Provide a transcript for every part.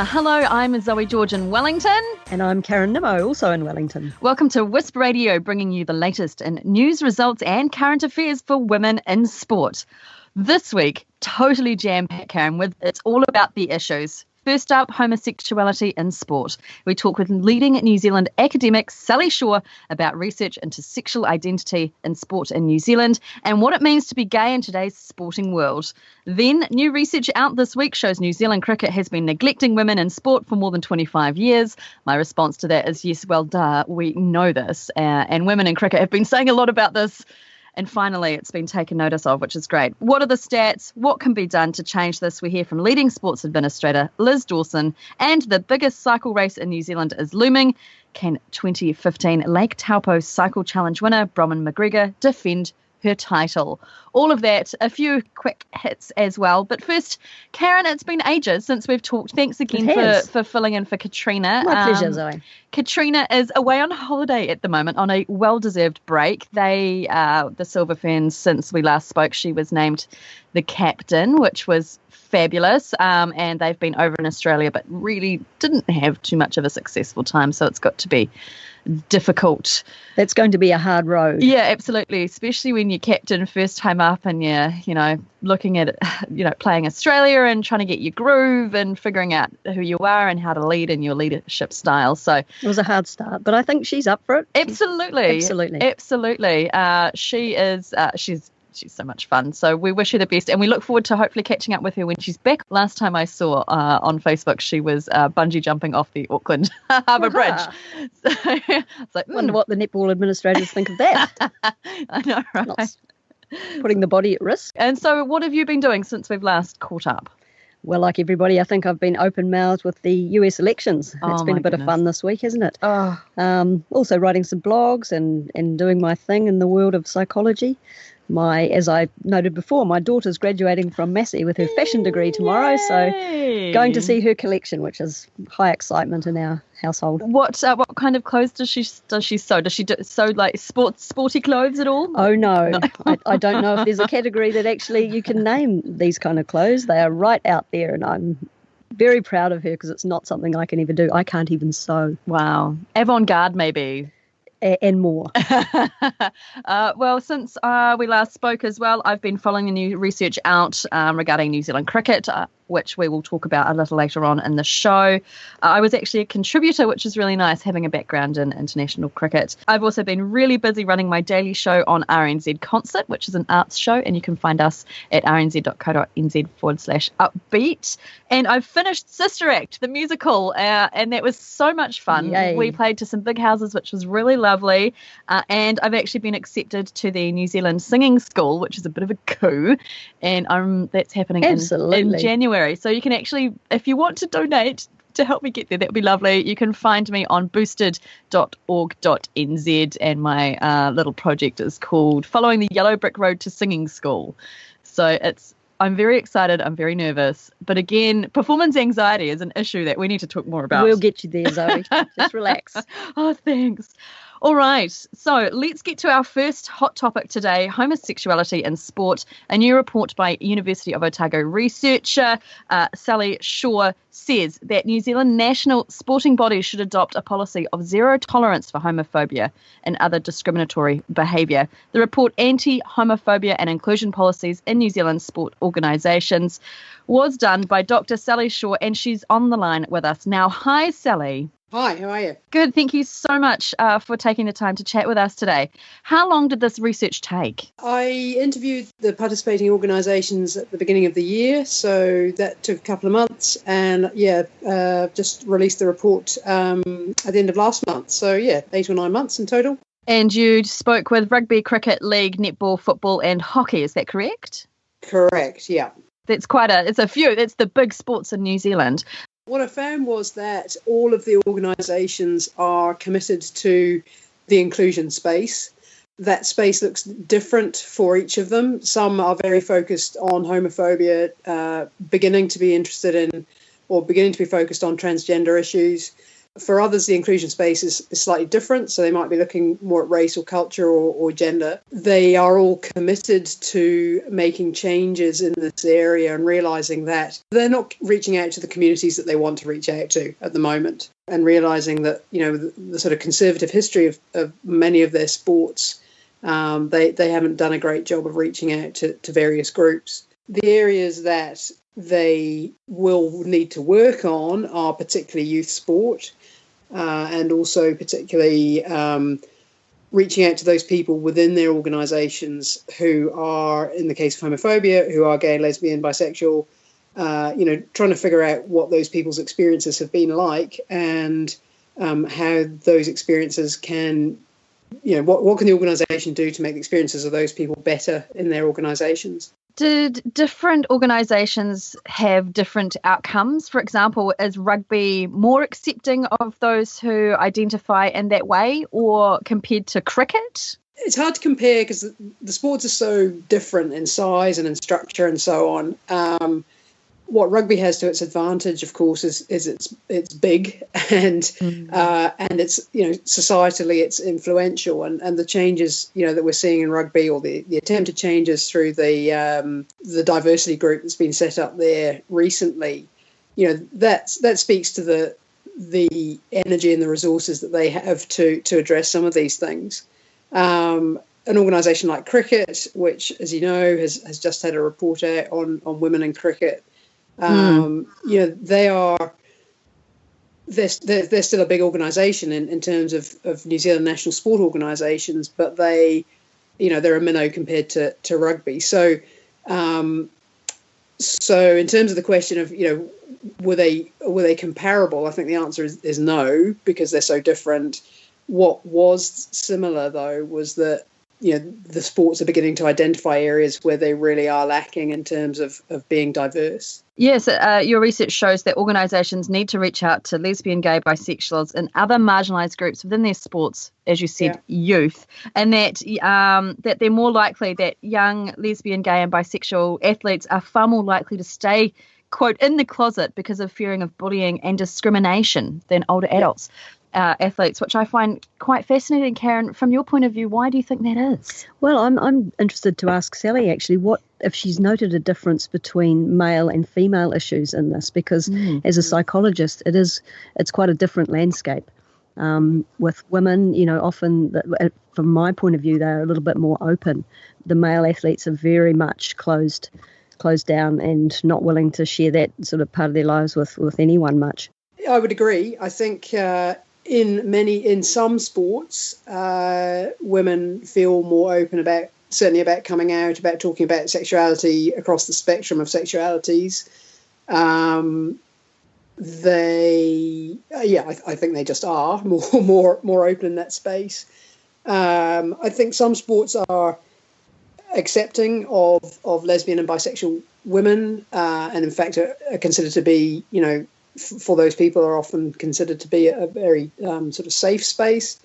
Hello, I'm Zoe George in Wellington. And I'm Karen Nimmo, also in Wellington. Welcome to WiSP Radio, bringing you the latest in news, results and current affairs for women in sport. This week, totally jam-packed, Karen, with it's all about the issues. First up, homosexuality in sport. We talk with leading New Zealand academic Sally Shaw about research into sexual identity in sport in New Zealand and what it means to be gay in today's sporting world. Then, new research out this week shows New Zealand cricket has been neglecting women in sport for more than 25 years. My response to that is, yes, well, duh, we know this. And women in cricket have been saying a lot about this. And finally, it's been taken notice of, which is great. What are the stats? What can be done to change this? We hear from leading sports administrator Liz Dawson. And the biggest cycle race in New Zealand is looming. Can 2015 Lake Taupo Cycle Challenge winner Bronwyn McGregor defend her title? All of that, a few quick hits as well. But first, Karen, it's been ages since we've talked. Thanks again for filling in for Katrina. My pleasure, Zoe. Katrina is away on holiday at the moment on a well-deserved break. The Silver Ferns, since we last spoke, she was named the captain, which was fabulous. And they've been over in Australia, but really didn't have too much of a successful time. So it's got to be difficult. That's going to be a hard road. Yeah, absolutely. Especially when you're captain first time up and you're, looking at, playing Australia and trying to get your groove and figuring out who you are and how to lead in your leadership style. So it was a hard start, but I think she's up for it. Absolutely. She's so much fun. So we wish her the best and we look forward to hopefully catching up with her when she's back. Last time I saw on Facebook, she was bungee jumping off the Auckland Harbour Bridge. So it's like, wonder what the netball administrators think of that. I know, right? Not putting the body at risk. And so what have you been doing since we've last caught up? Well, like everybody, I think I've been open-mouthed with the US elections. It's been a bit of fun this week, hasn't it? Also writing some blogs and doing my thing in the world of psychology. As I noted before, my daughter's graduating from Massey with her fashion degree tomorrow, so going to see her collection, which is high excitement in our household. What kind of clothes does she sew? Does she sew like sporty clothes at all? Oh no. I don't know if there's a category that actually you can name these kind of clothes. They are right out there, and I'm very proud of her because it's not something I can ever do. I can't even sew. Wow, avant-garde maybe. And more. Well, since we last spoke as well, I've been following the new research out regarding New Zealand cricket, which we will talk about a little later on in the show. I was actually a contributor, which is really nice, having a background in international cricket. I've also been really busy running my daily show on RNZ Concert, which is an arts show, and you can find us at rnz.co.nz/upbeat. And I've finished Sister Act, the musical, and that was so much fun. Yay. We played to some big houses, which was really lovely. And I've actually been accepted to the New Zealand Singing School, which is a bit of a coup. And that's happening in January. So you can actually, if you want to donate to help me get there, that would be lovely. You can find me on boosted.org.nz, and my little project is called Following the Yellow Brick Road to Singing School. So I'm very excited. I'm very nervous. But again, performance anxiety is an issue that we need to talk more about. We'll get you there, Zoe. Just relax. Oh, thanks. All right, so let's get to our first hot topic today, homosexuality in sport. A new report by University of Otago researcher Sally Shaw says that New Zealand national sporting bodies should adopt a policy of zero tolerance for homophobia and other discriminatory behaviour. The report, Anti-Homophobia and Inclusion Policies in New Zealand Sport Organisations, was done by Dr. Sally Shaw, and she's on the line with us now. Hi, Sally. Hi, how are you? Good, thank you so much for taking the time to chat with us today. How long did this research take? I interviewed the participating organisations at the beginning of the year, so that took a couple of months, and just released the report at the end of last month. So 8 or 9 months in total. And you spoke with rugby, cricket, league, netball, football and hockey, is that correct? Correct, yeah. It's a few, it's the big sports in New Zealand. What I found was that all of the organisations are committed to the inclusion space. That space looks different for each of them. Some are very focused on homophobia, beginning to be focused on transgender issues. For others, the inclusion space is slightly different. So they might be looking more at race or culture or gender. They are all committed to making changes in this area and realizing that they're not reaching out to the communities that they want to reach out to at the moment, and realizing that, the sort of conservative history of many of their sports, they haven't done a great job of reaching out to various groups. The areas that they will need to work on are particularly youth sport, and also particularly reaching out to those people within their organisations who are, in the case of homophobia, who are gay, lesbian, bisexual, trying to figure out what those people's experiences have been like, and how those experiences can, what can the organisation do to make the experiences of those people better in their organisations. Did different organisations have different outcomes? For example, is rugby more accepting of those who identify in that way, or compared to cricket? It's hard to compare because the sports are so different in size and in structure and so on. What rugby has to its advantage, of course, is it's big and it's societally it's influential, and the changes that we're seeing in rugby, or the attempted changes through the diversity group that's been set up there recently, that speaks to the energy and the resources that they have to address some of these things. An organisation like cricket, which, as you know, has just had a report out on women in cricket. They're still a big organisation in terms of New Zealand national sport organisations, but they're a minnow compared to rugby. So in terms of the question of were they comparable, I think the answer is no, because they're so different. What was similar though was that the sports are beginning to identify areas where they really are lacking in terms of being diverse. Yes, your research shows that organisations need to reach out to lesbian, gay, bisexuals and other marginalised groups within their sports, as you said, youth, and that they're more likely that young lesbian, gay and bisexual athletes are far more likely to stay, quote, in the closet because of fearing of bullying and discrimination than older adults. Athletes, which I find quite fascinating. Karen, from your point of view, why do you think that is? Well, I'm interested to ask Sally actually what if she's noted a difference between male and female issues in this, because as a psychologist, it's quite a different landscape. With women, often from my point of view, they're a little bit more open. The male athletes are very much closed down and not willing to share that sort of part of their lives with anyone much. I would agree. I think in some sports, women feel more open about coming out, about talking about sexuality across the spectrum of sexualities. I think they just are more open in that space. I think some sports are accepting of lesbian and bisexual women, and in fact are considered to be, for those people are often considered to be a very sort of safe space.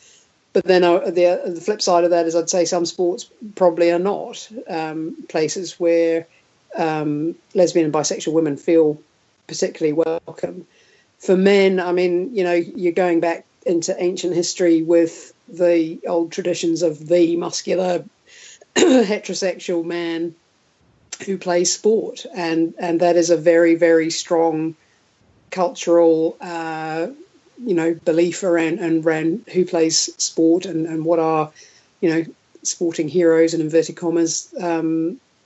But then the flip side of that is I'd say some sports probably are not places where lesbian and bisexual women feel particularly welcome. For men, I mean, you're going back into ancient history with the old traditions of the muscular heterosexual man who plays sport, and that is a very, very strong cultural belief around who plays sport and what our sporting heroes and inverted commas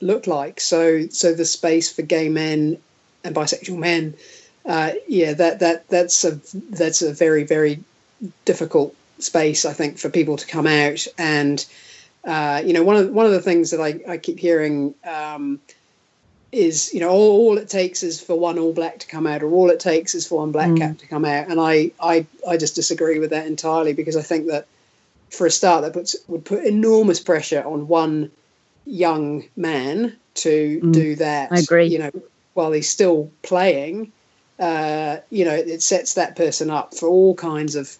look like. So the space for gay men and bisexual men, that's a very, very difficult space, I think, for people to come out. And one of the things that I keep hearing is, all it takes is for one All Black to come out, or all it takes is for one black cap to come out. And I just disagree with that entirely, because I think that for a start, that would put enormous pressure on one young man to do that. I agree. While he's still playing, it sets that person up for all kinds of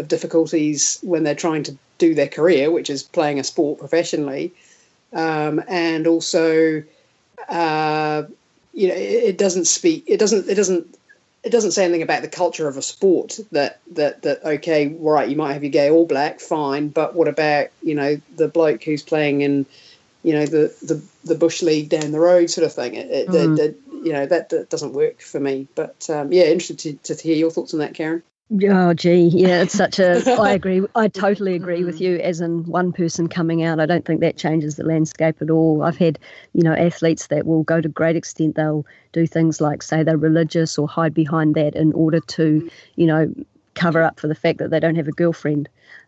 difficulties when they're trying to do their career, which is playing a sport professionally. And also, it doesn't it doesn't say anything about the culture of a sport that okay, right, you might have your gay All Black, fine, but what about, you know, the bloke who's playing in, you know, the bush league down the road sort of thing. You know, that doesn't work for me. But yeah, interested to hear your thoughts on that, Karen. Oh, gee, yeah, it's such a, I agree. I totally agree with you as in one person coming out. I don't think that changes the landscape at all. I've had, you know, athletes that will go to great extent. They'll do things like say they're religious or hide behind that in order to, you know, cover up for the fact that they don't have a girlfriend.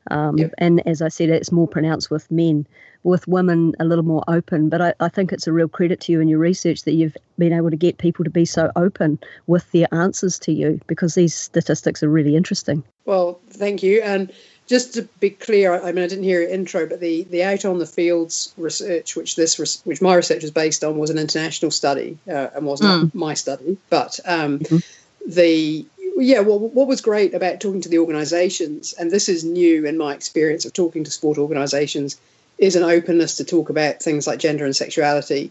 And as I said, it's more pronounced with men. With women, a little more open. But I think it's a real credit to you and your research that you've been able to get people to be so open with their answers to you, because these statistics are really interesting. Well, thank you. And just to be clear, I mean, I didn't hear your intro, but the out on the fields research, which my research was based on, was an international study and was not my study. But what was great about talking to the organisations, and this is new in my experience of talking to sport organisations, is an openness to talk about things like gender and sexuality.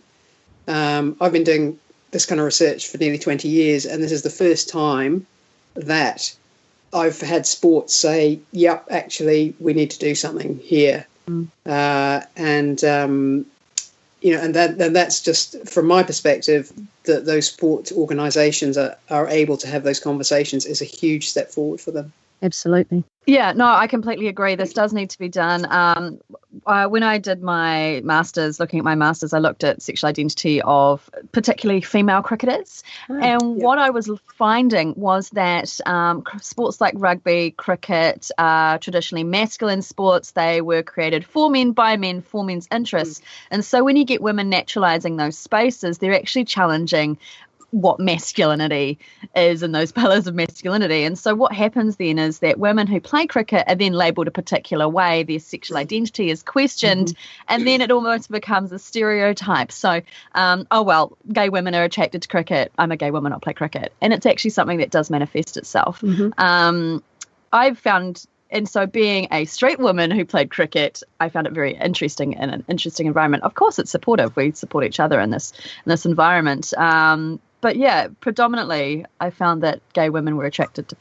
I've been doing this kind of research for nearly 20 years, and this is the first time that I've had sports say, yep, actually, we need to do something here. You know, and that's just, from my perspective, that those sports organisations are able to have those conversations is a huge step forward for them. Absolutely. Yeah, no, I completely agree. This does need to be done. When I did my master's, looking at my master's, I looked at sexual identity of particularly female cricketers. What I was finding was that sports like rugby, cricket, traditionally masculine sports, they were created for men, by men, for men's interests. And so when you get women naturalising those spaces, they're actually challenging what masculinity is and those pillars of masculinity. And so what happens then is that women who play cricket are then labelled a particular way, their sexual identity is questioned, and then it almost becomes a stereotype. So, gay women are attracted to cricket, I'm a gay woman, I'll play cricket. And it's actually something that does manifest itself. I've found, and so being a straight woman who played cricket, I found it very interesting and an interesting environment. Of course, it's supportive. We support each other in this environment. But yeah, predominantly, I found that gay women were attracted to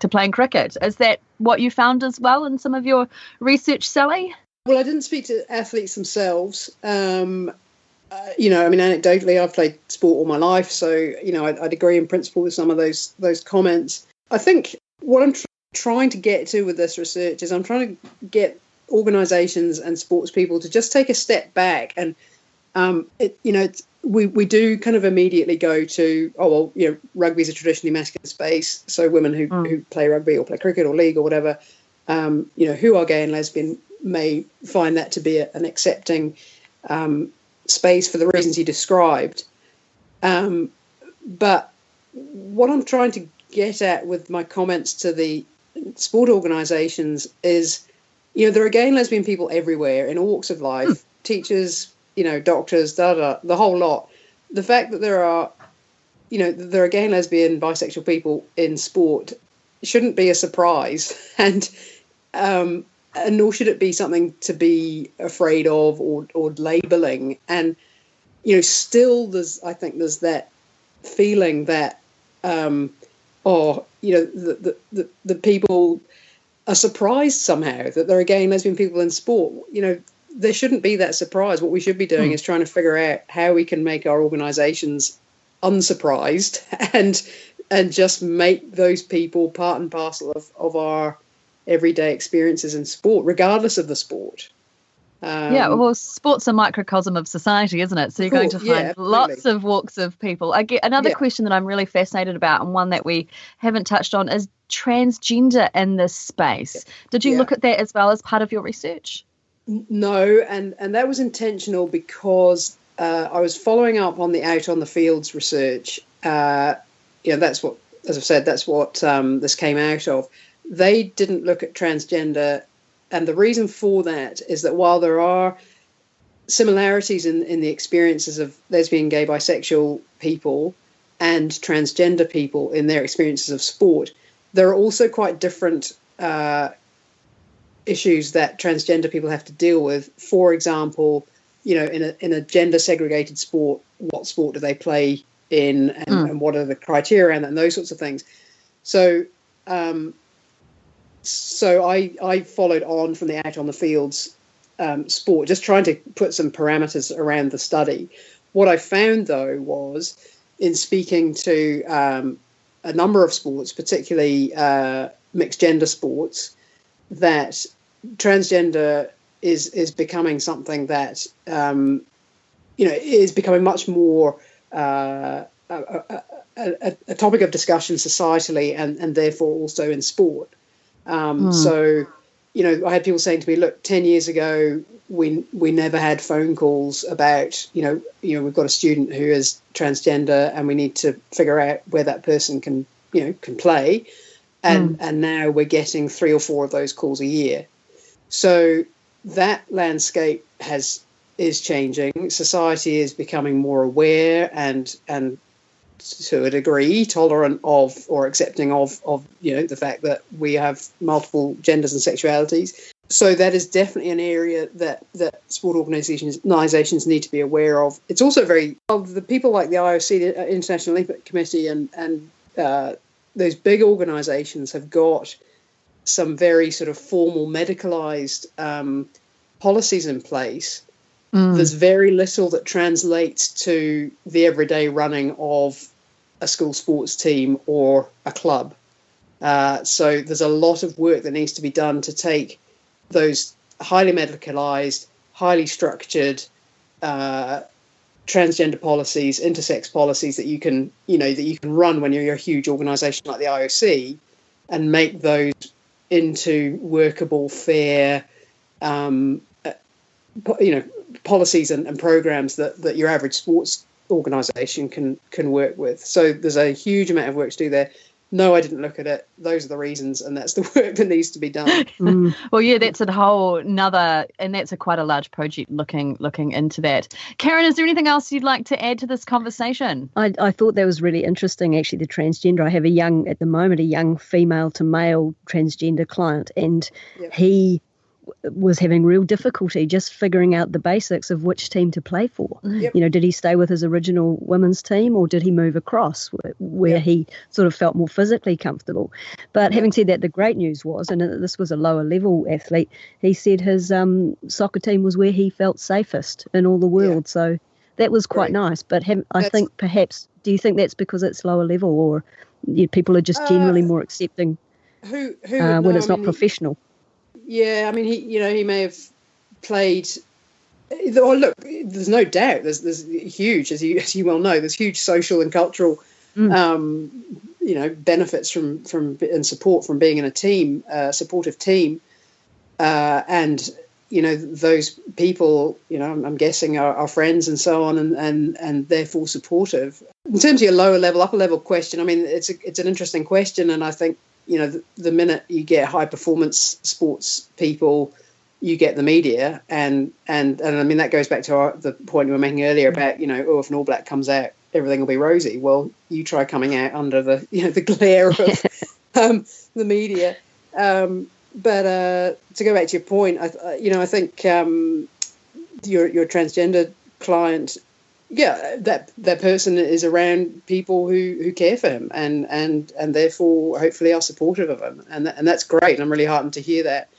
playing cricket. Is that what you found as well in some of your research, Sally? Well, I didn't speak to athletes themselves. You know, I mean, anecdotally, I've played sport all my life, so you know, I'd agree in principle with some of those comments. I think what I'm trying to get to with this research is I'm trying to get organisations and sports people to just take a step back and we do kind of immediately go to, rugby is a traditionally masculine space, so women who play rugby or play cricket or league or whatever, who are gay and lesbian may find that to be an accepting space for the reasons you described. But what I'm trying to get at with my comments to the sport organisations is, you know, there are gay and lesbian people everywhere in all walks of life, teachers, you know, doctors, the whole lot. The fact that there are gay and lesbian, bisexual people in sport shouldn't be a surprise, and nor should it be something to be afraid of or labelling. And you know, still there's that feeling that the people are surprised somehow that there are gay and lesbian people in sport. You know, there shouldn't be that surprise. What we should be doing is trying to figure out how we can make our organisations unsurprised and just make those people part and parcel of our everyday experiences in sport, regardless of the sport. Well, sport's a microcosm of society, isn't it? So you're going to find lots of walks of people. I get another question that I'm really fascinated about, and one that we haven't touched on, is transgender in this space. Did you look at that as well as part of your research? No, and that was intentional because I was following up on the out on the fields research. That's what, as I've said, that's what this came out of. They didn't look at transgender, and the reason for that is that while there are similarities in the experiences of lesbian, gay, bisexual people and transgender people in their experiences of sport, there are also quite different issues that transgender people have to deal with. For example, you know, in a gender segregated sport, what sport do they play in, and what are the criteria around that, and those sorts of things. So I followed on from the out on the fields sport, just trying to put some parameters around the study. What I found, though, was in speaking to a number of sports, particularly mixed gender sports, that transgender is becoming something that is becoming much more a topic of discussion societally, and therefore also in sport. So, I had people saying to me, look, 10 years ago, we never had phone calls about, we've got a student who is transgender and we need to figure out where that person can play. And now we're getting 3 or 4 of those calls a year. So that landscape is changing. Society is becoming more aware and to a degree tolerant of or accepting of the fact that we have multiple genders and sexualities. So that is definitely an area that sport organisations need to be aware of. It's also the people like the IOC, the International Olympic Committee, and those big organisations have got some very sort of formal medicalised policies in place. There's very little that translates to the everyday running of a school sports team or a club. So there's a lot of work that needs to be done to take those highly medicalised, highly structured transgender policies, intersex policies that you can run when you're a huge organisation like the IOC, and make those into workable, fair, policies and programs that your average sports organisation can work with. So there's a huge amount of work to do there. No, I didn't look at it. Those are the reasons, and that's the work that needs to be done. Well, yeah, that's a whole nother, and that's quite a large project looking into that. Karen, is there anything else you'd like to add to this conversation? I thought that was really interesting, actually, the transgender. I have a young female to male transgender client, and he was having real difficulty just figuring out the basics of which team to play for. Did he stay with his original women's team, or did he move across where he sort of felt more physically comfortable? But having said that, the great news was, and this was a lower level athlete, he said his soccer team was where he felt safest in all the world. So that was quite nice. But I think perhaps, do you think that's because it's lower level, or people are just generally more accepting when it's not professional? Yeah, I mean, he may have played. Oh, look, there's no doubt. There's huge, as you well know, there's huge social and cultural, benefits from and support from being in a team, supportive team, and those people, I'm guessing are friends and so on, and therefore supportive. In terms of your lower level, upper level question, I mean, it's an interesting question, and I think. The minute you get high performance sports people, you get the media, and I mean that goes back to the point we were making earlier about if an All Black comes out, everything will be rosy. Well, you try coming out under the the glare of the media. But to go back to your point, I think your transgender client. Yeah, that person is around people who care for him and therefore hopefully are supportive of him, and that's great. I'm really heartened to hear that.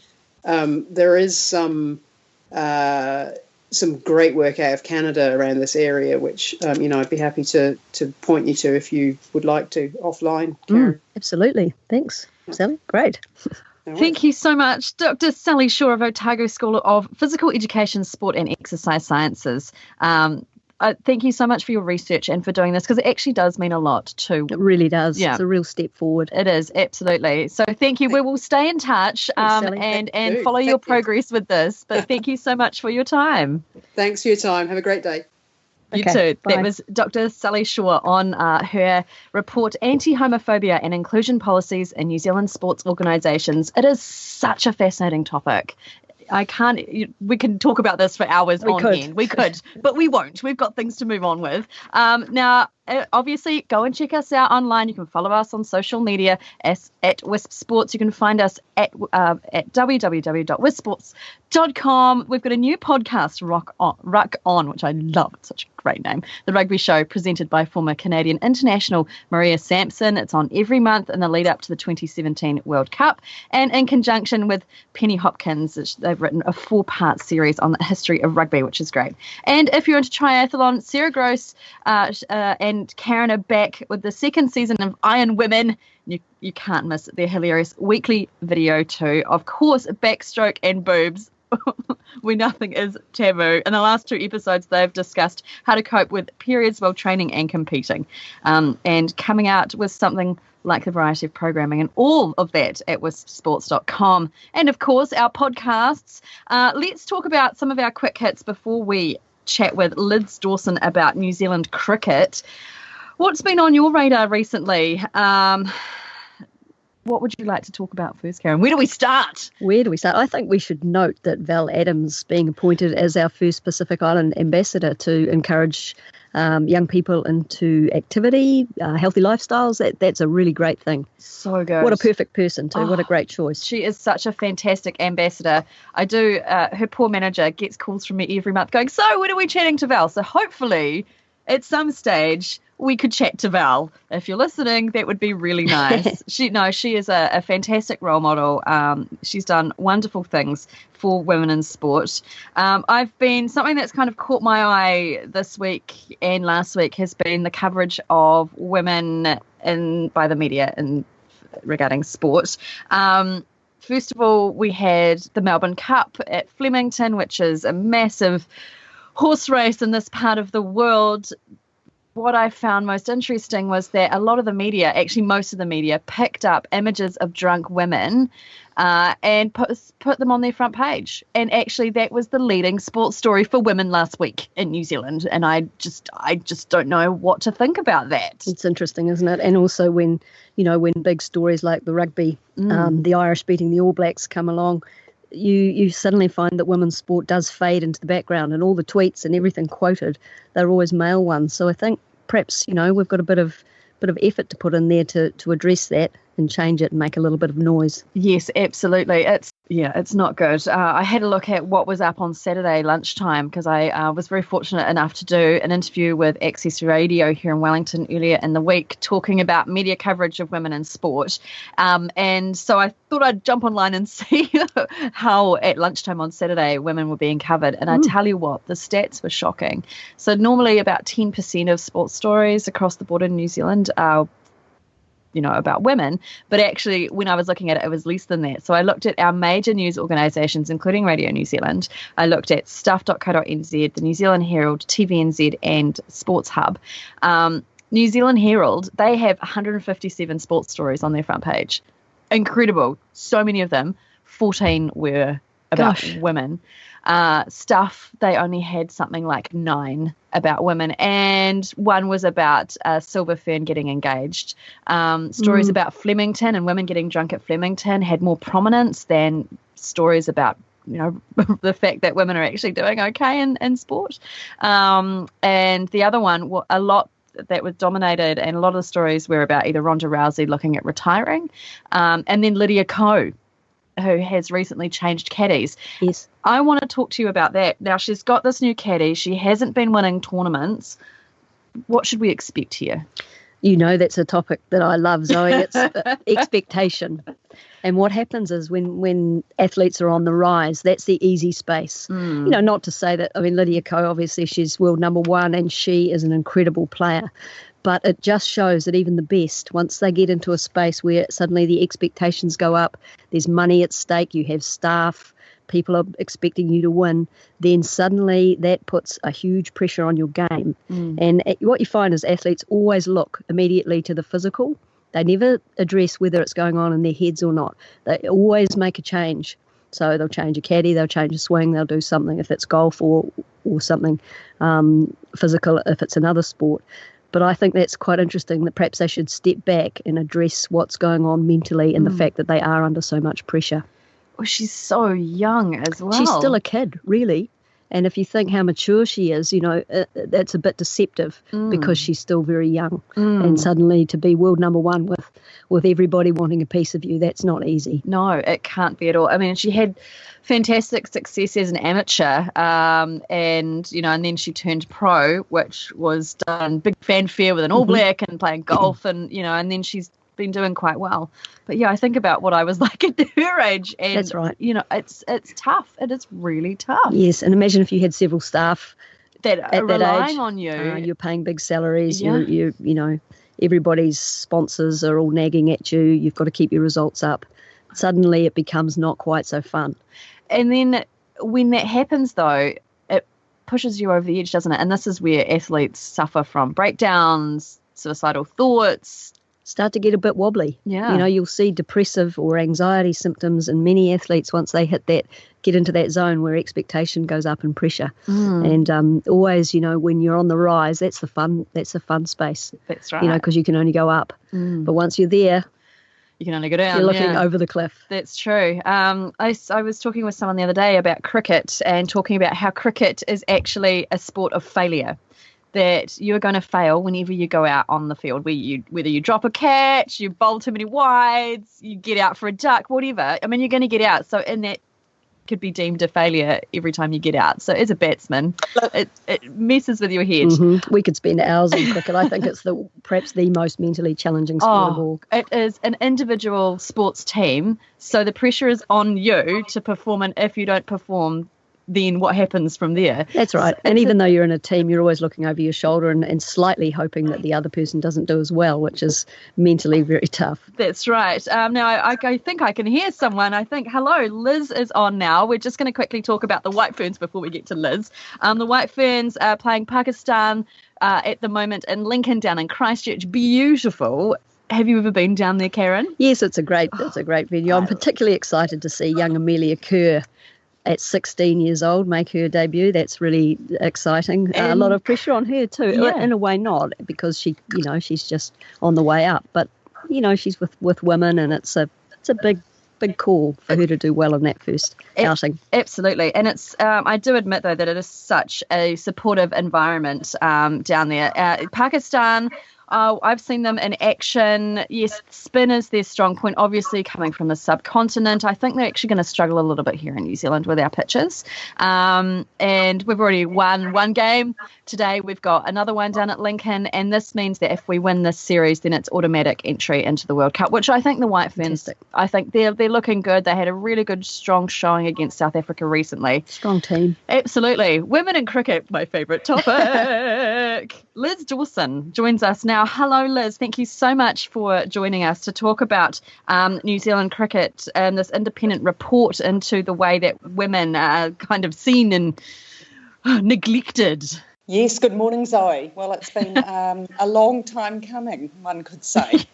There is some great work out of Canada around this area, which I'd be happy to point you to if you would like to offline, Karen. Absolutely, thanks, Sally. Great. Thank you so much, Dr. Sally Shaw of Otago School of Physical Education, Sport and Exercise Sciences. Thank you so much for your research and for doing this, because it actually does mean a lot too. It really does. Yeah. It's a real step forward. It is, absolutely. So thank you. We will stay in touch and follow your progress with this. But thank you so much for your time. Thanks for your time. Have a great day. You too. Bye. That was Dr. Sally Shaw on her report, Anti-Homophobia and Inclusion Policies in New Zealand Sports Organisations. It is such a fascinating topic. We can talk about this for hours on end. We could, but we won't. We've got things to move on with. Now, obviously, go and check us out online. You can follow us on social media at WiSP Sports. You can find us at www.wisports.com. We've got a new podcast, Ruck On, which I love. It's such a great name. The rugby show presented by former Canadian international Maria Sampson. It's on every month in the lead up to the 2017 World Cup. And in conjunction with Penny Hopkins, they've written a 4-part series on the history of rugby, which is great. And if you're into triathlon, Sarah Gross and Karen are back with the second season of Iron Women. You can't miss their hilarious weekly video too. Of course, backstroke and boobs, where nothing is taboo. In the last 2 episodes, they've discussed how to cope with periods while training and competing, and coming out with something like the variety of programming and all of that at wispsports.com. And of course, our podcasts. Let's talk about some of our quick hits before we chat with Liz Dawson about New Zealand cricket. What's been on your radar recently? What would you like to talk about first, Karen? Where do we start? I think we should note that Val Adams being appointed as our first Pacific Island ambassador to encourage young people into activity, healthy lifestyles. That's a really great thing. So good. What a perfect person too. What a great choice. She is such a fantastic ambassador. I do. Her poor manager gets calls from me every month going, so when are we chatting to Val? So hopefully at some stage we could chat to Val. If you're listening, that would be really nice. She is a fantastic role model. She's done wonderful things for women in sport. Something that's kind of caught my eye this week and last week has been the coverage of women by the media regarding sport. First of all, we had the Melbourne Cup at Flemington, which is a massive horse race in this part of the world. What I found most interesting was that a lot of the media, actually most of the media, picked up images of drunk women and put them on their front page. And actually that was the leading sports story for women last week in New Zealand. And I just don't know what to think about that. It's interesting, isn't it? And also when big stories like the rugby, the Irish beating the All Blacks come along, you suddenly find that women's sport does fade into the background, and all the tweets and everything quoted, they're always male ones. So I think perhaps, we've got a bit of effort to put in there to address that and change it and make a little bit of noise. Yes, absolutely. It's not good. I had a look at what was up on Saturday lunchtime because I was very fortunate enough to do an interview with Access Radio here in Wellington earlier in the week talking about media coverage of women in sport. And so I thought I'd jump online and see how at lunchtime on Saturday women were being covered. And I tell you what, the stats were shocking. So normally about 10% of sports stories across the board in New Zealand are about women, but actually when I was looking at it, it was less than that. So I looked at our major news organisations, including Radio New Zealand. I looked at stuff.co.nz, the New Zealand Herald, TVNZ and Sports Hub. New Zealand Herald, they have 157 sports stories on their front page. Incredible. So many of them. 14 were about women. Stuff, they only had something like 9 about women, and one was about Silver Fern getting engaged. Stories about Flemington and women getting drunk at Flemington had more prominence than stories about the fact that women are actually doing okay in sport. And the other one, a lot that was dominated, and a lot of the stories were about either Ronda Rousey looking at retiring, and then Lydia Ko, who has recently changed caddies. Yes. I want to talk to you about that. Now, she's got this new caddy. She hasn't been winning tournaments. What should we expect here? That's a topic that I love, Zoe. It's expectation. And what happens is when athletes are on the rise, that's the easy space. Not to say that, Lydia Ko, obviously she's world number 1 and she is an incredible player. But it just shows that even the best, once they get into a space where suddenly the expectations go up, there's money at stake, you have staff, people are expecting you to win, then suddenly that puts a huge pressure on your game. And what you find is athletes always look immediately to the physical. They never address whether it's going on in their heads or not. They always make a change. So they'll change a caddy, they'll change a swing, they'll do something if it's golf or something physical if it's another sport. But I think that's quite interesting that perhaps they should step back and address what's going on mentally and the fact that they are under so much pressure. Well, she's so young as well. She's still a kid, really. And if you think how mature she is, that's a bit deceptive because she's still very young. And suddenly to be world number one with everybody wanting a piece of you, that's not easy. No, it can't be at all. I mean, she had fantastic success as an amateur, and then she turned pro, which was done big fanfare with an All Black and playing golf, and then she's been doing quite well. But I think about what I was like at her age, and that's right. It's tough. It is really tough. Yes, and imagine if you had several staff that are relying on you. You're paying big salaries. You everybody's sponsors are all nagging at you. You've got to keep your results up. Suddenly, it becomes not quite so fun. And then when that happens, though, it pushes you over the edge, doesn't it? And this is where athletes suffer from breakdowns, suicidal thoughts. Start to get a bit wobbly. Yeah. You'll see depressive or anxiety symptoms in many athletes once they get into that zone where expectation goes up and pressure. And always, when you're on the rise, that's the fun space. That's right. Because you can only go up. But once you're there, you can only go down. You're looking over the cliff. That's true. I was talking with someone the other day about cricket and talking about how cricket is actually a sport of failure. That you're going to fail whenever you go out on the field, whether you drop a catch, you bowl too many wides, you get out for a duck, whatever. I mean, you're going to get out. So in that could be deemed a failure every time you get out. So as a batsman, it messes with your head. We could spend hours on cricket. I think it's perhaps the most mentally challenging sport of all. It is an individual sports team, so the pressure is on you to perform, and if you don't perform, then what happens from there? That's right. And even though you're in a team, you're always looking over your shoulder and slightly hoping that the other person doesn't do as well, which is mentally very tough. That's right. Now, I think I can hear someone. I think, hello, Liz is on now. We're just going to quickly talk about the White Ferns before we get to Liz. The White Ferns are playing Pakistan at the moment in Lincoln down in Christchurch. Beautiful. Have you ever been down there, Karen? Yes, it's a great venue. I'm particularly excited to see young Amelia Kerr at 16 years old make her debut. That's really exciting. A lot of pressure on her too. Yeah. In a way not, because she's just on the way up, but she's with women, and it's a big call for her to do well in that first outing. Absolutely. And it's I do admit though that it is such a supportive environment down there. Pakistan, I've seen them in action. Yes, spin is their strong point, obviously coming from the subcontinent. I think they're actually going to struggle a little bit here in New Zealand with our pitches. And we've already won one game. Today we've got another one down at Lincoln, and this means that if we win this series, then it's automatic entry into the World Cup, which I think the White Ferns, I think they're looking good. They had a really good, strong showing against South Africa recently. Strong team. Absolutely. Women in cricket, my favourite topic. Liz Dawson joins us now. Hello, Liz. Thank you so much for joining us to talk about New Zealand cricket and this independent report into the way that women are kind of seen and neglected. Yes, good morning, Zoe. Well, it's been a long time coming, one could say.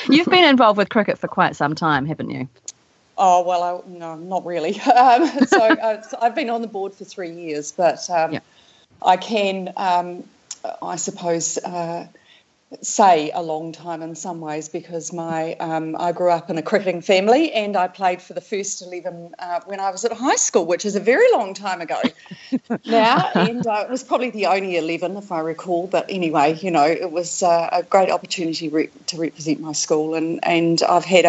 You've been involved with cricket for quite some time, haven't you? Oh, well, no, not really. I've been on the board for 3 years, but I can, I suppose, say a long time in some ways, because I grew up in a cricketing family, and I played for the first 11 when I was at high school, which is a very long time ago now, and it was probably the only 11 if I recall, but anyway, it was a great opportunity to represent my school, and I've had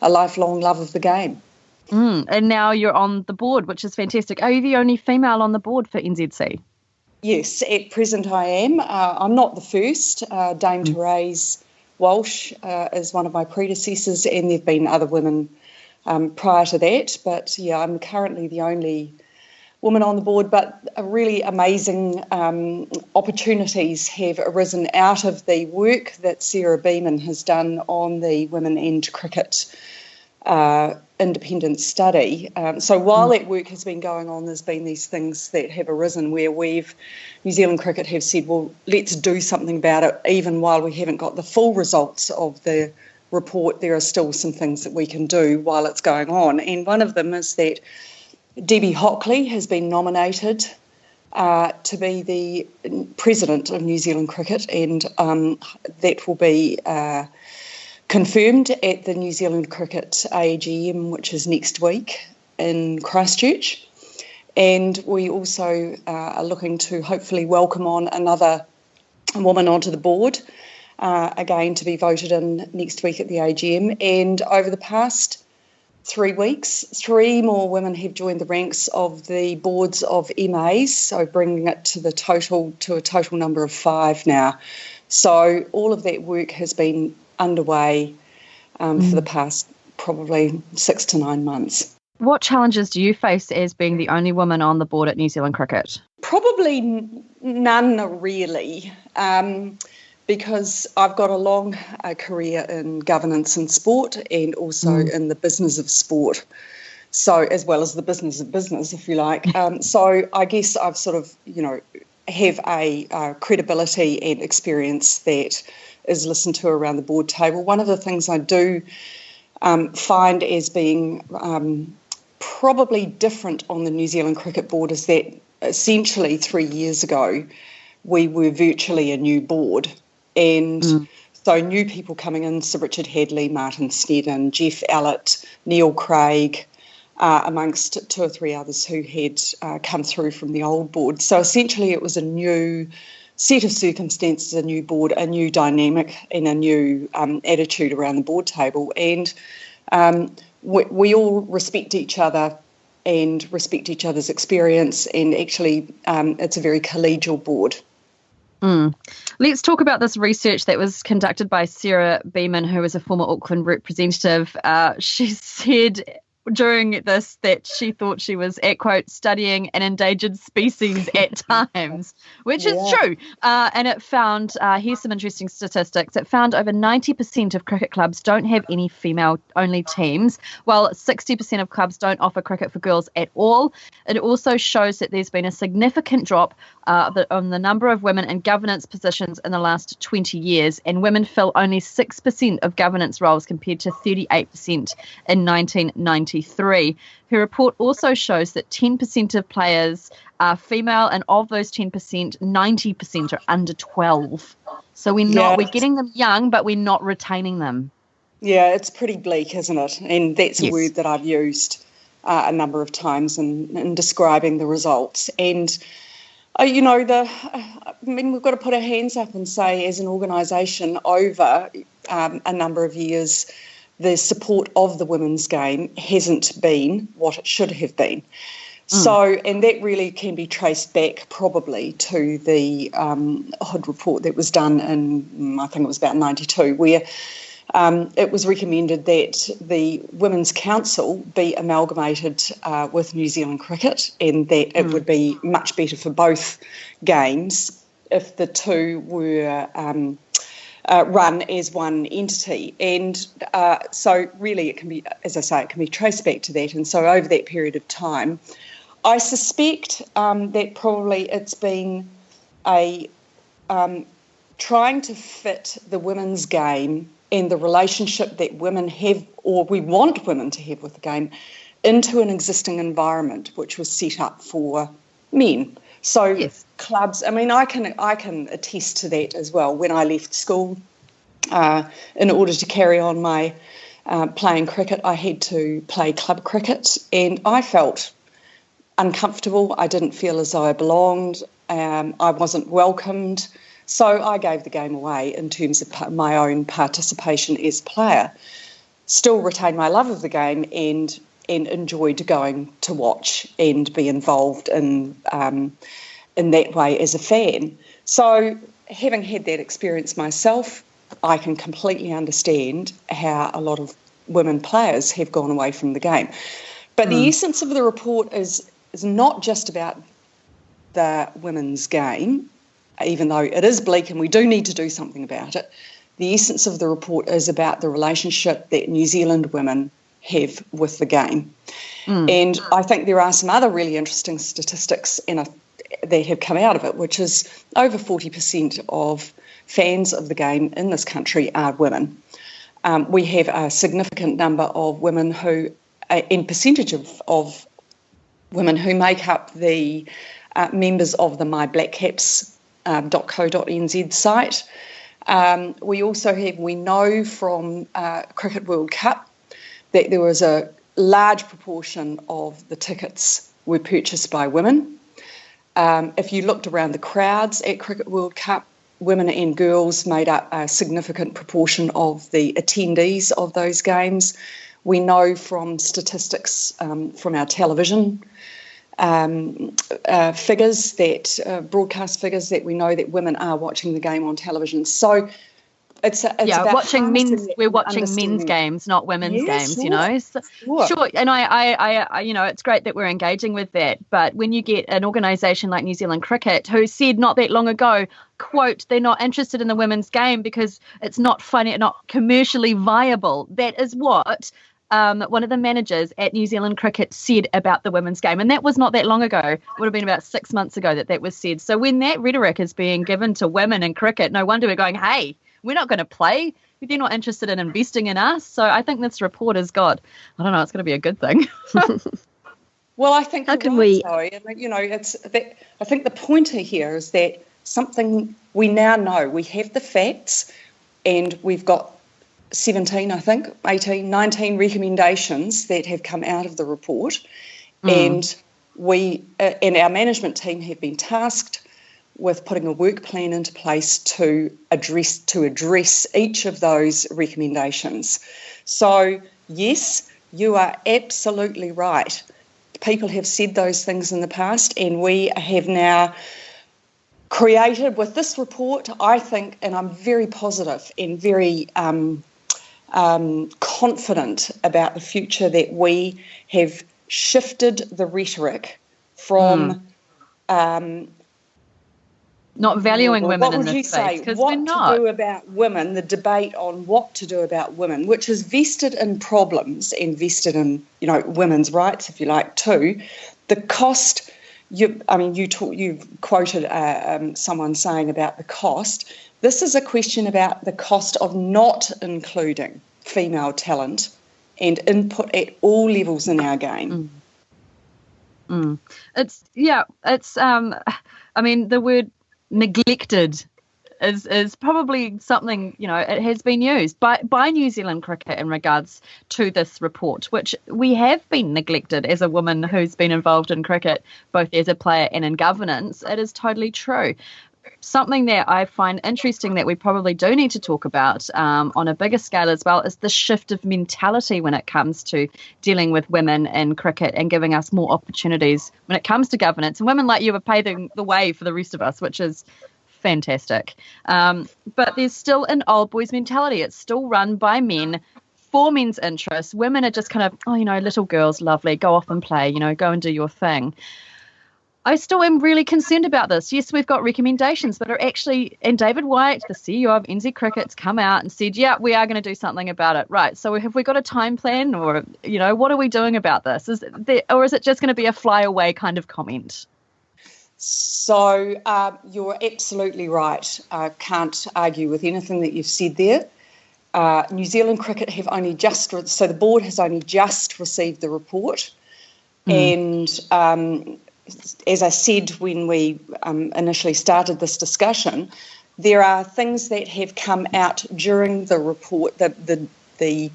a lifelong love of the game. And now you're on the board, which is fantastic. Are you the only female on the board for NZC? Yes, at present I am. I'm not the first. Dame Therese Walsh is one of my predecessors, and there have been other women prior to that. But, yeah, I'm currently the only woman on the board. But really amazing opportunities have arisen out of the work that Sarah Beeman has done on the Women and Cricket independent study. So while that work has been going on, there's been these things that have arisen where New Zealand Cricket have said, well, let's do something about it. Even while we haven't got the full results of the report, there are still some things that we can do while it's going on. And one of them is that Debbie Hockley has been nominated to be the president of New Zealand Cricket, and that will be confirmed at the New Zealand Cricket AGM, which is next week in Christchurch. And we also are looking to hopefully welcome on another woman onto the board, again to be voted in next week at the AGM. And over the past 3 weeks, 3 more women have joined the ranks of the boards of MAs, so bringing it to a total number of 5 now. So all of that work has been underway for the past probably 6 to 9 months. What challenges do you face as being the only woman on the board at New Zealand Cricket? Probably none really, because I've got a long career in governance and sport and also in the business of sport, so as well as the business of business, if you like. So I guess I've sort of, have a credibility and experience that is listened to around the board table. One of the things I do find as being probably different on the New Zealand Cricket Board is that essentially 3 years ago we were virtually a new board, and so new people coming in, Sir Richard Hadley, Martin Sneddon, Jeff Allett, Neil Craig, amongst 2 or 3 others who had come through from the old board. So essentially it was a new set of circumstances, a new board, a new dynamic and a new attitude around the board table. And we all respect each other and respect each other's experience, and actually it's a very collegial board. Let's talk about this research that was conducted by Sarah Beeman, who is a former Auckland representative. She said during this that she thought she was, at quote, studying an endangered species at times, which is true. And it found, here's some interesting statistics, it found over 90% of cricket clubs don't have any female-only teams, while 60% of clubs don't offer cricket for girls at all. It also shows that there's been a significant drop on the number of women in governance positions in the last 20 years, and women fill only 6% of governance roles compared to 38% in 1993. Her report also shows that 10% of players are female, and of those 10%, 90% are under 12. So we're getting them young, but we're not retaining them. Yeah, it's pretty bleak, isn't it? And that's a word that I've used a number of times in describing the results. And we've got to put our hands up and say, as an organisation, over a number of years, the support of the women's game hasn't been what it should have been. So, and that really can be traced back probably to the Hood report that was done in, I think it was about 92, where it was recommended that the Women's Council be amalgamated with New Zealand Cricket, and that it would be much better for both games if the two were run as one entity. And so really it can be, as I say, it can be traced back to that. And so over that period of time, I suspect that probably it's been a trying to fit the women's game and the relationship that women have, or we want women to have with the game, into an existing environment which was set up for men. So clubs, I mean, I can attest to that as well. When I left school, in order to carry on my playing cricket, I had to play club cricket, and I felt uncomfortable. I didn't feel as though I belonged. I wasn't welcomed. So I gave the game away in terms of my own participation as a player. Still retained my love of the game and enjoyed going to watch and be involved in that way as a fan. So having had that experience myself, I can completely understand how a lot of women players have gone away from the game. But the essence of the report is not just about the women's game, even though it is bleak and we do need to do something about it. The essence of the report is about the relationship that New Zealand women have with the game. And I think there are some other really interesting statistics that have come out of it, which is over 40% of fans of the game in this country are women. We have a significant number of women who, in percentage of women who make up the members of the myblackcaps.co.nz site. We know from Cricket World Cup that there was a large proportion of the tickets were purchased by women. If you looked around the crowds at Cricket World Cup, women and girls made up a significant proportion of the attendees of those games. We know from statistics from our television figures that broadcast figures that we know that women are watching the game on television. So it's about watching men's. We're watching men's games, not women's games. Sure. You know, sure. And I, you know, it's great that we're engaging with that. But when you get an organisation like New Zealand Cricket, who said not that long ago, quote, they're not interested in the women's game because it's not funny, not commercially viable. That is what one of the managers at New Zealand Cricket said about the women's game. And that was not that long ago. It would have been about 6 months ago that was said. So when that rhetoric is being given to women in cricket, no wonder we're going, hey, we're not going to play. They're not interested in investing in us. So I think this report has got, I don't know, it's going to be a good thing. Well, I think I think the pointer here is that something we now know. We have the facts, and we've got 17, I think, 18, 19 recommendations that have come out of the report. And we and our management team have been tasked with putting a work plan into place to address each of those recommendations. So, yes, you are absolutely right. People have said those things in the past, and we have now created with this report, I think, and I'm very positive and very confident about the future, that we have shifted the rhetoric from not valuing women in this space, because we're not. What to do about women, the debate on what to do about women, which is vested in problems and vested in, you know, women's rights, if you like, too. The cost, you've quoted someone saying about the cost. This is a question about the cost of not including female talent and input at all levels in our game. It's I mean, the word neglected is probably something, you know, it has been used by New Zealand Cricket in regards to this report, which we have been neglected as a woman who's been involved in cricket, both as a player and in governance. It is totally true. Something that I find interesting that we probably do need to talk about on a bigger scale as well is the shift of mentality when it comes to dealing with women in cricket and giving us more opportunities when it comes to governance. And women like you are paving the way for the rest of us, which is fantastic. But there's still an old boys mentality. It's still run by men for men's interests. Women are just kind of, oh, you know, little girls, lovely, go off and play, you know, go and do your thing. I still am really concerned about this. Yes, we've got recommendations, but are actually, and David White, the CEO of NZ Cricket's come out and said, yeah, we are going to do something about it. Right. So have we got a time plan, or, you know, what are we doing about this? Or is it just going to be a fly away kind of comment? So you're absolutely right. I can't argue with anything that you've said there. New Zealand Cricket have only just, so the board has only just received the report. And as I said when we initially started this discussion, there are things that have come out during the report, the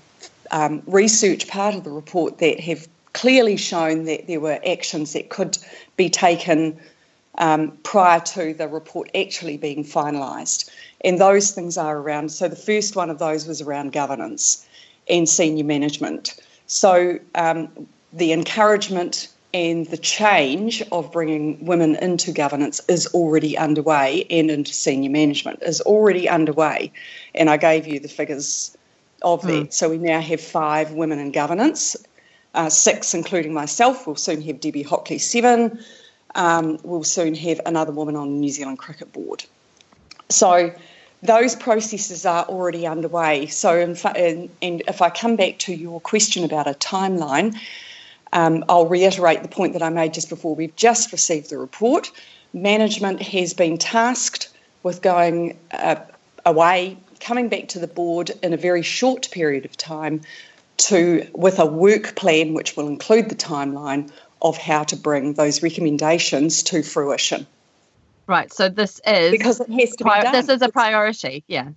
research part of the report, that have clearly shown that there were actions that could be taken prior to the report actually being finalised. And those things are around, so the first one of those was around governance and senior management. So the encouragement and the change of bringing women into governance is already underway, and into senior management is already underway. And I gave you the figures of that. So we now have 5 women in governance, 6 including myself. We'll soon have Debbie Hockley, 7. We'll soon have another woman on the New Zealand Cricket Board. So those processes are already underway. So and if I come back to your question about a timeline, I'll reiterate the point that I made just before. We've just received the report. Management has been tasked with going away, coming back to the board in a very short period of time with a work plan which will include the timeline of how to bring those recommendations to fruition. Right, so this is... Because it has to be done. This is a priority, yeah.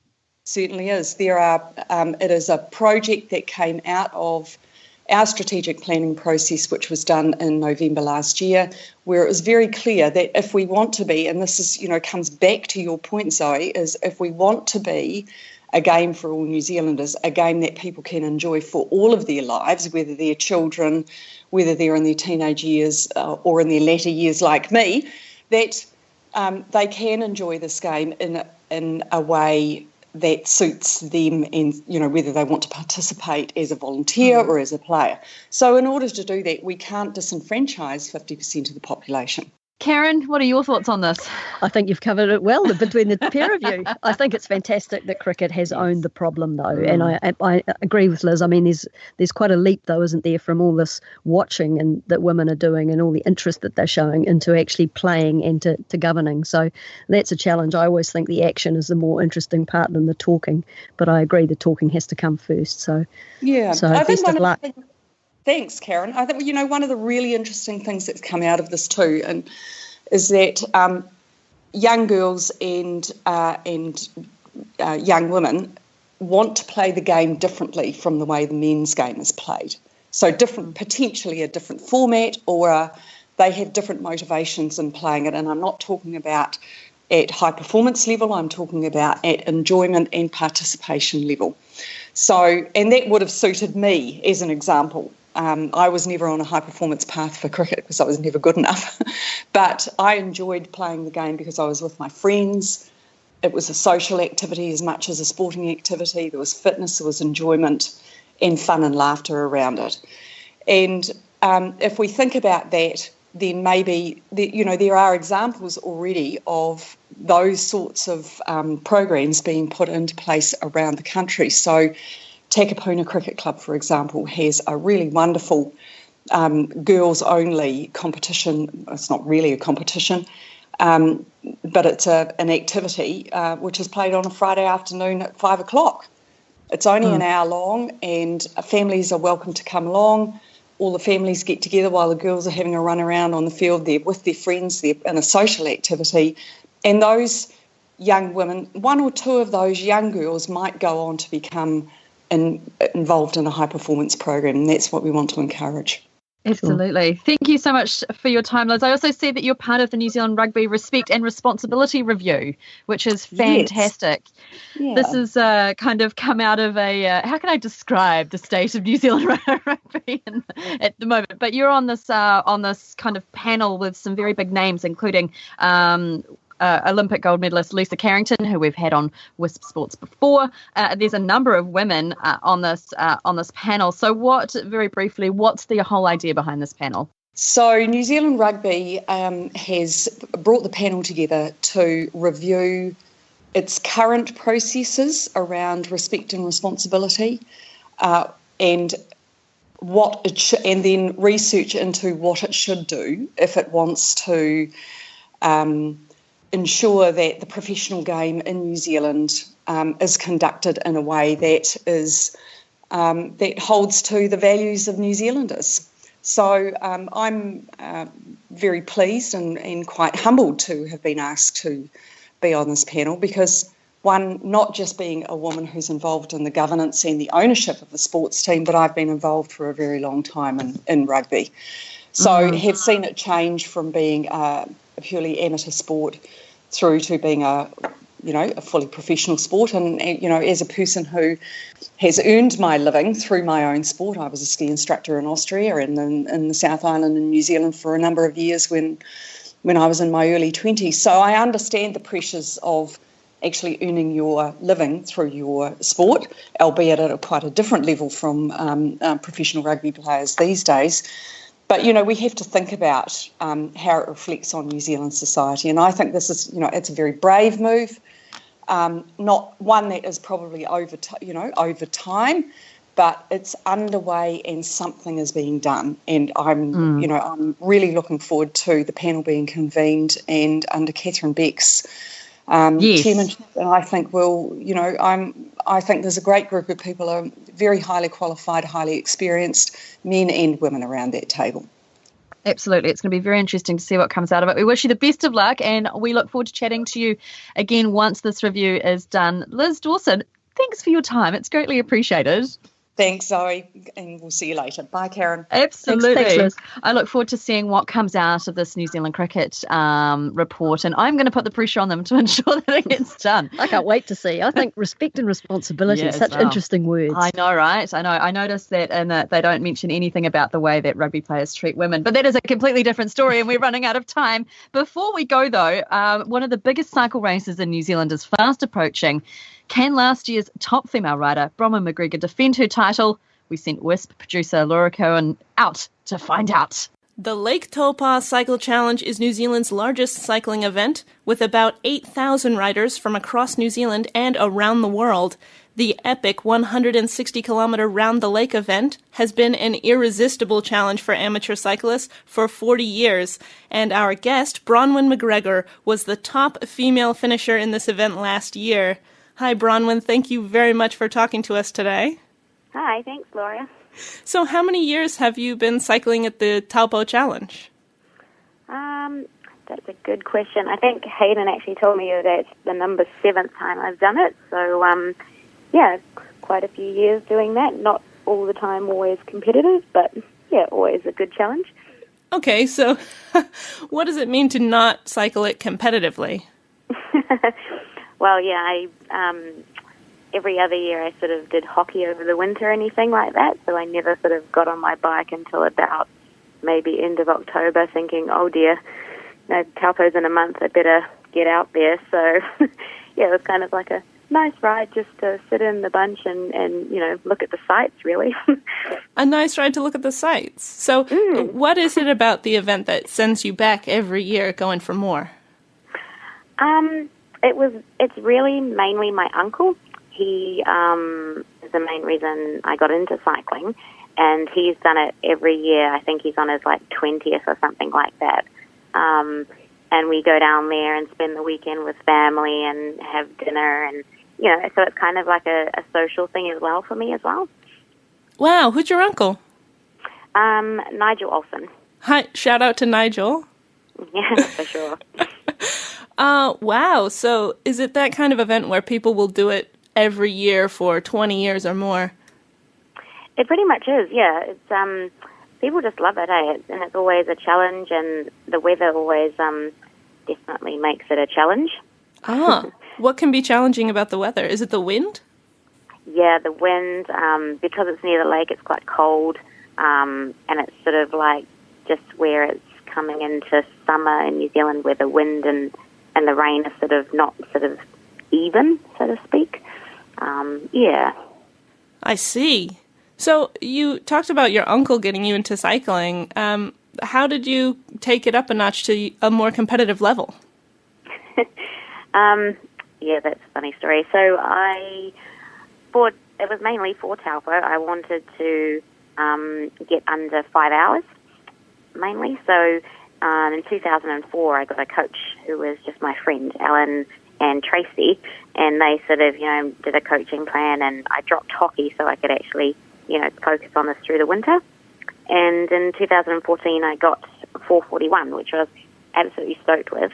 Certainly is. It is a project that came out of our strategic planning process, which was done in November last year, where it was very clear that if we want to be, and this is, comes back to your point, Zoe, is if we want to be a game for all New Zealanders, a game that people can enjoy for all of their lives, whether they're children, whether they're in their teenage years or in their latter years like me, that they can enjoy this game in a way that suits them, and whether they want to participate as a volunteer or as a player. So in order to do that, we can't disenfranchise 50% of the population. Karen, what are your thoughts on this? I think you've covered it well between the pair of you. I think it's fantastic that cricket has owned the problem, though, and I agree with Liz. I mean, there's quite a leap, though, isn't there, from all this watching and that women are doing and all the interest that they're showing into actually playing and to governing. So that's a challenge. I always think the action is the more interesting part than the talking, but I agree the talking has to come first. So best of luck. Thanks, Karen. I think, one of the really interesting things that's come out of this too, and is that young girls and young women want to play the game differently from the way the men's game is played. So potentially a different format, or they have different motivations in playing it. And I'm not talking about at high performance level, I'm talking about at enjoyment and participation level. So, and that would have suited me as an example. I was never on a high-performance path for cricket because I was never good enough. But I enjoyed playing the game because I was with my friends. It was a social activity as much as a sporting activity. There was fitness, there was enjoyment and fun and laughter around it. And if we think about that, then maybe, there are examples already of those sorts of programs being put into place around the country. So Takapuna Cricket Club, for example, has a really wonderful girls-only competition. It's not really a competition, but it's an activity which is played on a Friday afternoon at 5 o'clock. It's only an hour long, and families are welcome to come along. All the families get together while the girls are having a run around on the field. They're with their friends. They're in a social activity. And those young women, one or two of those young girls might go on to become involved in a high-performance program, and that's what we want to encourage. Absolutely. Thank you so much for your time, Liz. I also see that you're part of the New Zealand Rugby Respect and Responsibility Review, which is fantastic. Yes. This is kind of come out of how can I describe the state of New Zealand rugby at the moment? But you're on this kind of panel with some very big names, including Olympic gold medalist Lisa Carrington, who we've had on WiSP Sports before. There's a number of women on this panel. So very briefly, what's the whole idea behind this panel? So New Zealand Rugby has brought the panel together to review its current processes around respect and responsibility, and and then research into what it should do if it wants to ensure that the professional game in New Zealand is conducted in a way that is that holds to the values of New Zealanders. So I'm very pleased and quite humbled to have been asked to be on this panel because, one, not just being a woman who's involved in the governance and the ownership of the sports team, but I've been involved for a very long time in rugby. So have seen it change from being a purely amateur sport through to being a fully professional sport. And as a person who has earned my living through my own sport, I was a ski instructor in Austria and in the South Island in New Zealand for a number of years when I was in my early 20s. So I understand the pressures of actually earning your living through your sport, albeit at quite a different level from professional rugby players these days. But, we have to think about how it reflects on New Zealand society. And I think this is, it's a very brave move, not one that is probably over time, but it's underway and something is being done. And I'm really looking forward to the panel being convened and under Catherine Beck's chairmanship. And I think I think there's a great group of people, very highly qualified, highly experienced men and women around that table. Absolutely. It's going to be very interesting to see what comes out of it. We wish you the best of luck, and we look forward to chatting to you again once this review is done. Liz Dawson, thanks for your time. It's greatly appreciated. Thanks, Zoe, and we'll see you later. Bye, Karen. Absolutely. Thanks, Liz. I look forward to seeing what comes out of this New Zealand cricket report, and I'm going to put the pressure on them to ensure that it gets done. I can't wait to see. I think respect and responsibility are such interesting words. I know, right? I know. I noticed that in that they don't mention anything about the way that rugby players treat women, but that is a completely different story, and we're running out of time. Before we go, though, one of the biggest cycle races in New Zealand is fast approaching. Can last year's top female rider, Bronwyn McGregor, defend her title? We sent WiSP producer Laura Cohen out to find out. The Lake Taupo Cycle Challenge is New Zealand's largest cycling event, with about 8,000 riders from across New Zealand and around the world. The epic 160-kilometre round-the-lake event has been an irresistible challenge for amateur cyclists for 40 years, and our guest, Bronwyn McGregor, was the top female finisher in this event last year. Hi, Bronwyn. Thank you very much for talking to us today. Hi, thanks, Laura. So how many years have you been cycling at the Taupo Challenge? That's a good question. I think Hayden actually told me that it's the number 7th time I've done it. So, quite a few years doing that. Not all the time always competitive, but, always a good challenge. Okay, so what does it mean to not cycle it competitively? Well, every other year I sort of did hockey over the winter or anything like that, so I never sort of got on my bike until about maybe end of October thinking, oh dear, Taupo's in a month, I better get out there. So, it was kind of like a nice ride just to sit in the bunch and look at the sights, really. A nice ride to look at the sights. So what is it about the event that sends you back every year going for more? It's really mainly my uncle. He is the main reason I got into cycling, and he's done it every year. I think he's on his 20th or something like that. And we go down there and spend the weekend with family and have dinner, and so it's kind of like a social thing as well for me as well. Wow, who's your uncle? Nigel Olsen. Hi, shout out to Nigel. Yeah, for sure. Wow. So is it that kind of event where people will do it every year for 20 years or more? It pretty much is, yeah. It's people just love it, and it's always a challenge, and the weather always definitely makes it a challenge. What can be challenging about the weather? Is it the wind? Yeah, the wind. Because it's near the lake, it's quite cold, and it's sort of like just where it's coming into summer in New Zealand, where the wind and the rain are sort of not sort of even, so to speak. I see. So you talked about your uncle getting you into cycling. How did you take it up a notch to a more competitive level? That's a funny story. So it was mainly for Taupo. I wanted to get under 5 hours, mainly. So in 2004, I got a coach who was just my friend, Alan and Tracy, and they sort of, did a coaching plan, and I dropped hockey so I could actually, focus on this through the winter. And in 2014, I got 441, which I was absolutely stoked with.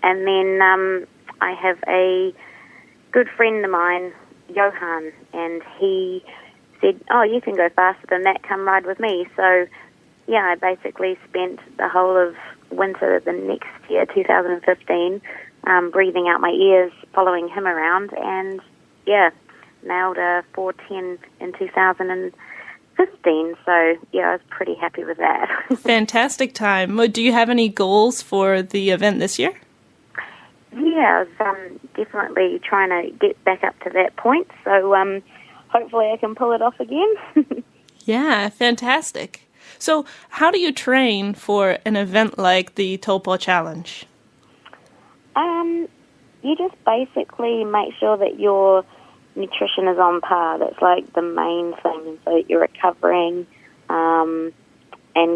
And then I have a good friend of mine, Johan, and he said, oh, you can go faster than that, come ride with me. So, I basically spent the whole of winter the next year, 2015, breathing out my ears, following him around, and, nailed a 410 in 2015. So, I was pretty happy with that. Fantastic time. Do you have any goals for the event this year? Yeah, I was definitely trying to get back up to that point. So hopefully I can pull it off again. Yeah, fantastic. So how do you train for an event like the Taupo Challenge? You just basically make sure that your nutrition is on par. That's like the main thing, so that you're recovering and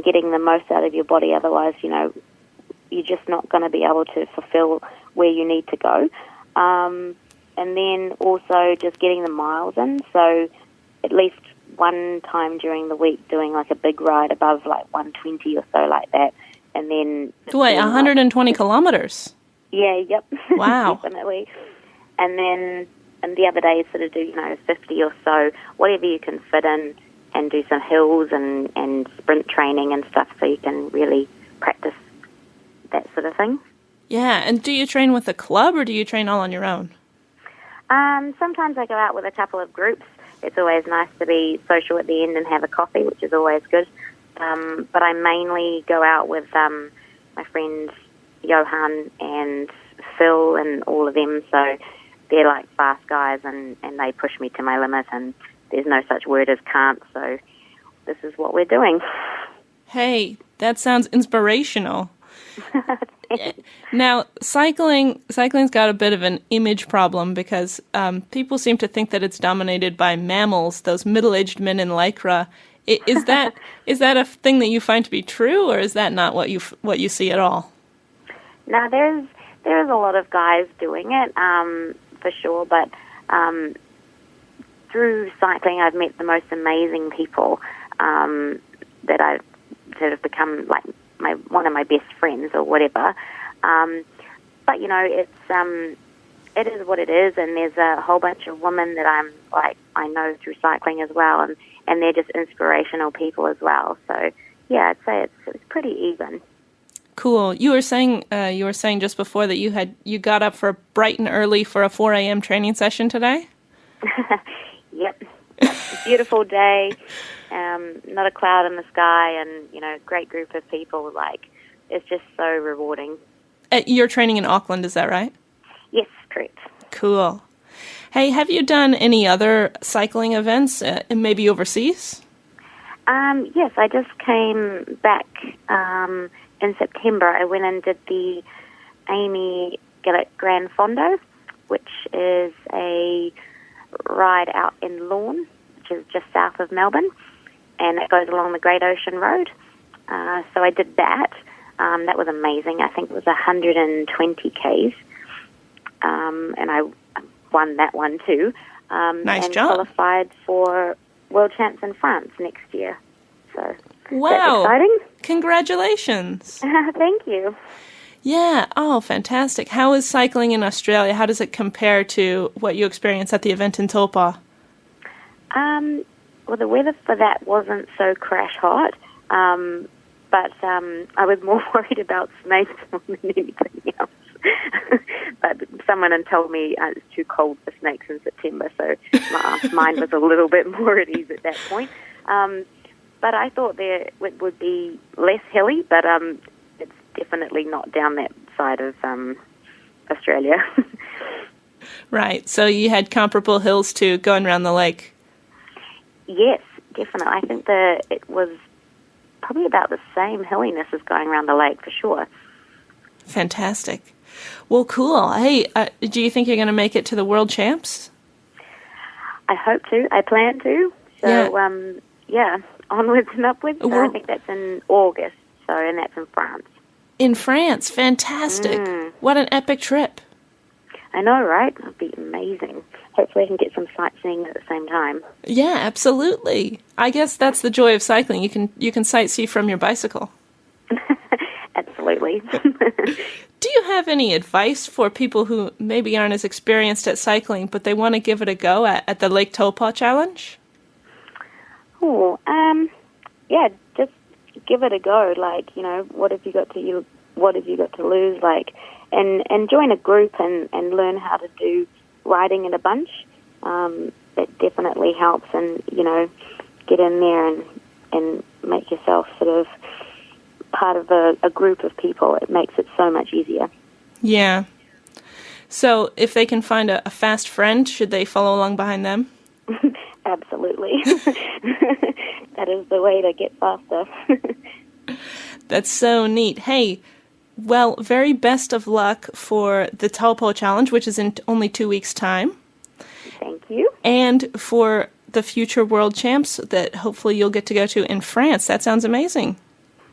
getting the most out of your body. Otherwise, you're just not going to be able to fulfill where you need to go. And then also just getting the miles in. So at least one time during the week doing like a big ride above like 120 or so like that. And then... Wait, 120 kilometers? Yeah, yep. Wow. Definitely. And then and the other days sort of do, 50 or so, whatever you can fit in, and do some hills and sprint training and stuff, so you can really practice that sort of thing. Yeah, and do you train with a club, or do you train all on your own? Sometimes I go out with a couple of groups. It's always nice to be social at the end and have a coffee, which is always good. But I mainly go out with my friends Johan and Phil and all of them, so they're like fast guys, and they push me to my limit, and there's no such word as can't, so this is what we're doing. Hey, that sounds inspirational. Now, cycling's got a bit of an image problem because people seem to think that it's dominated by mammals, those middle-aged men in lycra. Is that a thing that you find to be true, or is that not what you see at all? No, there's a lot of guys doing it, for sure, but through cycling I've met the most amazing people that I've sort of become like one of my best friends or whatever. But it is what it is, and there's a whole bunch of women that I know through cycling as well, and they're just inspirational people as well. So yeah, I'd say it's pretty even. Cool. You were saying just before that you got up for bright and early for a 4 a.m. training session today? Yep. Beautiful day. Not a cloud in the sky, and great group of people. It's just so rewarding. You're training in Auckland, is that right? Yes, correct. Cool. Hey, have you done any other cycling events, maybe overseas? Yes, I just came back in September. I went and did the Amy Gillett Grand Fondo, which is a ride out in Lorne, which is just south of Melbourne, and it goes along the Great Ocean Road. So I did that. That was amazing. I think it was 120 Ks, and I won that one too. Nice and job. Qualified for World Champs in France next year. So wow, that's exciting. Congratulations. Thank you. Yeah. Oh, fantastic. How is cycling in Australia? How does it compare to what you experienced at the event in Taupo? Well, the weather for that wasn't so crash hot, but I was more worried about snakes more than anything else. But someone had told me it's too cold for snakes in September, so my mind was a little bit more at ease at that point. But I thought it would be less hilly, but it's definitely not down that side of Australia. Right. So you had comparable hills to going around the lake. Yes, definitely. I think it was probably about the same hilliness as going around the lake, for sure. Fantastic. Well, cool. Hey, do you think you're going to make it to the World Champs? I hope to. I plan to. So, yeah, onwards and upwards. So I think that's in August, and that's in France. In France. Fantastic. What an epic trip. I know, right? It'll be amazing. Hopefully I can get some sightseeing at the same time. Yeah, absolutely. I guess that's the joy of cycling. You can sightsee from your bicycle. Absolutely. Do you have any advice for people who maybe aren't as experienced at cycling, but they want to give it a go at the Lake Taupo Challenge? Oh, yeah, just give it a go. What have you got to lose? And join a group and learn how to do riding in a bunch. That definitely helps, and get in there and make yourself sort of part of a group of people. It makes it so much easier. Yeah. So if they can find a fast friend, should they follow along behind them? Absolutely. That is the way to get faster. That's so neat. Hey, well, very best of luck for the Taupo Challenge, which is in only 2 weeks' time. Thank you. And for the future World Champs that hopefully you'll get to go to in France. That sounds amazing.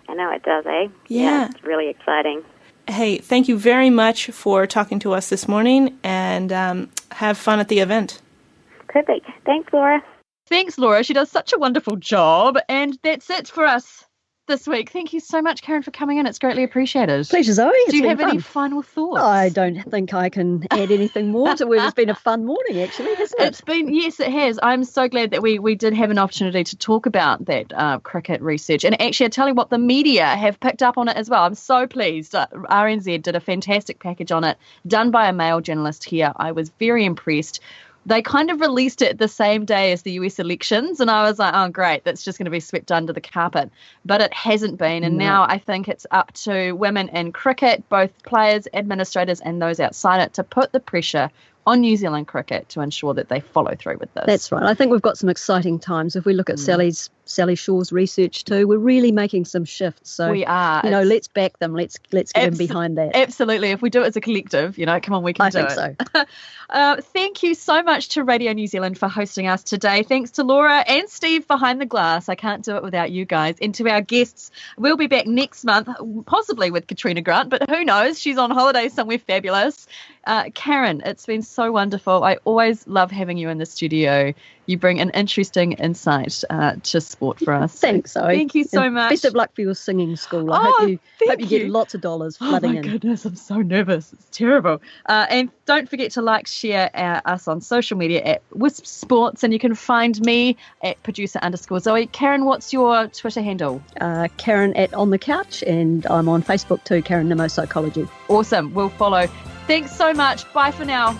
I know it does, eh? Yeah. It's really exciting. Hey, thank you very much for talking to us this morning, and have fun at the event. Perfect. Thanks, Laura. Thanks, Laura. She does such a wonderful job. And that's it for us this week. Thank you so much, Karen, for coming in. It's greatly appreciated. Pleasure, Zoe. Do you have any final thoughts? I don't think I can add anything more to it. It's been a fun morning, actually, hasn't it? Yes, it has. I'm so glad that we did have an opportunity to talk about that cricket research. And actually, I tell you what, the media have picked up on it as well. I'm so pleased. RNZ did a fantastic package on it, done by a male journalist here. I was very impressed. They kind of released it the same day as the US elections, and I was like, oh, great, that's just going to be swept under the carpet. But it hasn't been, and now I think it's up to women in cricket, both players, administrators, and those outside it, to put the pressure on New Zealand cricket to ensure that they follow through with this. That's right. I think we've got some exciting times. If we look at Sally Shaw's research too, we're really making some shifts. So we are. Let's back them. Let's get in behind that. Absolutely. If we do it as a collective, come on, we can do it. I think so. Thank you so much to Radio New Zealand for hosting us today. Thanks to Laura and Steve behind the glass. I can't do it without you guys. And to our guests, we'll be back next month, possibly with Katrina Grant, but who knows? She's on holiday somewhere fabulous. Karen, it's been so wonderful. I always love having you in the studio. You bring an interesting insight to sport for us. Thanks, Zoe. Thank you so much. Best of luck for your singing school. I hope you get lots of dollars flooding in. Oh my goodness, I'm so nervous. It's terrible. And don't forget to like, share us on social media at WiSP Sports, and you can find me at producer_Zoe. Karen, what's your Twitter handle? Karen at On The Couch, and I'm on Facebook too, Karen Nimmo Psychology. Awesome. We'll follow. Thanks so much. Bye for now.